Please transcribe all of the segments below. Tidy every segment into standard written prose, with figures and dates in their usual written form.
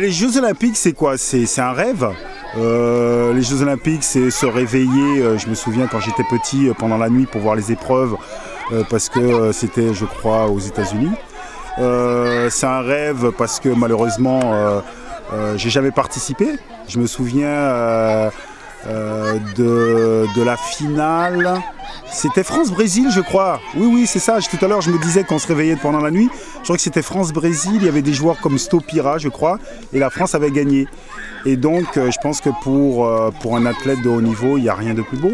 Les Jeux Olympiques, c'est quoi? C'est un rêve. Les Jeux Olympiques, c'est se réveiller. Je me souviens quand j'étais petit, pendant la nuit pour voir les épreuves, parce que c'était, je crois, aux États-Unis. C'est un rêve parce que malheureusement, j'ai jamais participé. Je me souviens de la finale. C'était France-Brésil, je crois. Oui, c'est ça. Tout à l'heure, je me disais qu'on se réveillait pendant la nuit. Je crois que c'était France-Brésil. Il y avait des joueurs comme Stopira, je crois. Et la France avait gagné. Et donc, je pense que pour un athlète de haut niveau, il n'y a rien de plus beau.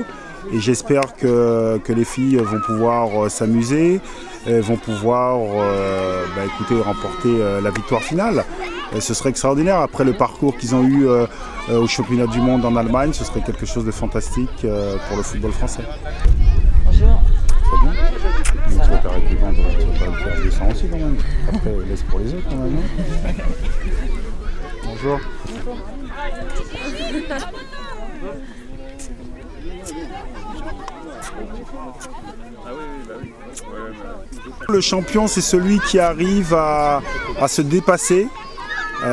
Et j'espère que les filles vont pouvoir s'amuser, vont pouvoir remporter la victoire finale. Et ce serait extraordinaire. Après le parcours qu'ils ont eu au championnat du monde en Allemagne, ce serait quelque chose de fantastique pour le football français. Bonjour. Très bien. Donc, tu vas t'arrêter vendre, tu vas faire 200 aussi quand même. Après, laisse pour les autres quand même. Bonjour. Le champion, c'est celui qui arrive à se dépasser.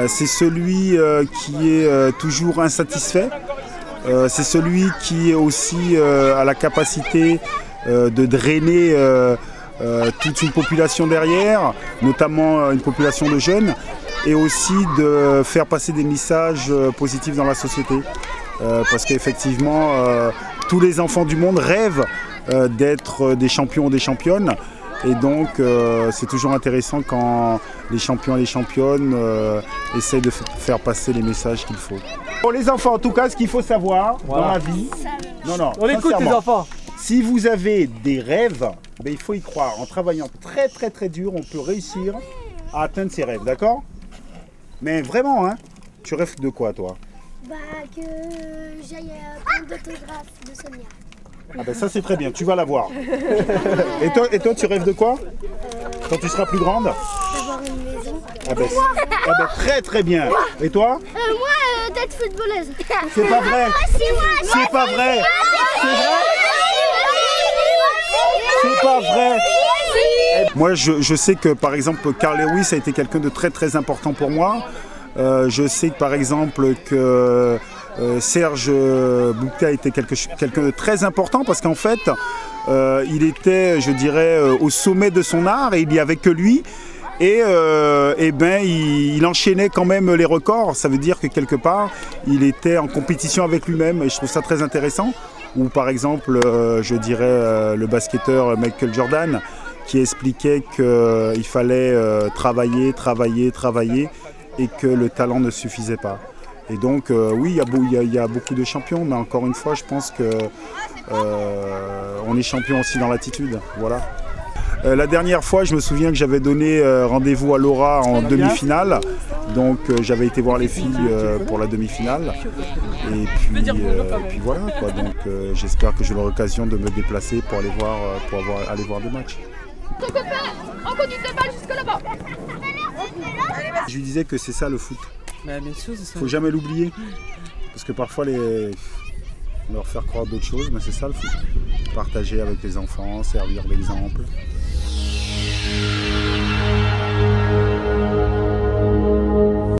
C'est celui qui est toujours insatisfait. C'est celui qui est aussi à la capacité de drainer toute une population derrière, notamment une population de jeunes, et aussi de faire passer des messages positifs dans la société. Parce qu'effectivement, tous les enfants du monde rêvent d'être des champions ou des championnes. Et donc, c'est toujours intéressant quand les champions et les championnes essaient de faire passer les messages qu'il faut. Pour les enfants, en tout cas, ce qu'il faut savoir dans la vie... Non, on écoute les enfants. Si vous avez des rêves, ben, il faut y croire. En travaillant très dur, on peut réussir à atteindre ses rêves, d'accord? Mais vraiment, hein? Tu rêves de quoi, toi? Bah, que j'aille prendre d'autographe de Sonia. Ah ben ça c'est très bien, tu vas la voir. Et toi tu rêves de quoi? Quand tu seras plus grande? D'avoir une maison. Ah ben très bien. Et toi? Moi, d'être footballeuse. C'est pas vrai. C'est pas vrai. C'est pas vrai. Moi je sais que par exemple Carl Lewis a été quelqu'un de très important pour moi. Je sais que par exemple que Serge Boukta était quelqu'un de très important parce qu'en fait, il était, je dirais, au sommet de son art et il n'y avait que lui. Et il enchaînait quand même les records. Ça veut dire que quelque part, il était en compétition avec lui-même et je trouve ça très intéressant. Ou par exemple, je dirais, le basketteur Michael Jordan qui expliquait qu'il fallait travailler et que le talent ne suffisait pas. Et donc, oui, il y a beaucoup de champions, mais encore une fois, je pense qu'on est champion aussi dans l'attitude. Voilà. La dernière fois, je me souviens que j'avais donné rendez-vous à Laura en demi-finale. Donc, j'avais été voir les filles pour la demi-finale. Et puis voilà, quoi. Donc, j'espère que j'aurai l'occasion de me déplacer pour aller voir des matchs. Ton copain, en conduite de balle jusque là-bas. Je lui disais que c'est ça le foot. Bah, bien sûr, c'est ça. Faut jamais l'oublier. Parce que parfois, on leur faire croire d'autres choses, mais c'est ça le foot. Partager avec les enfants, servir d'exemple.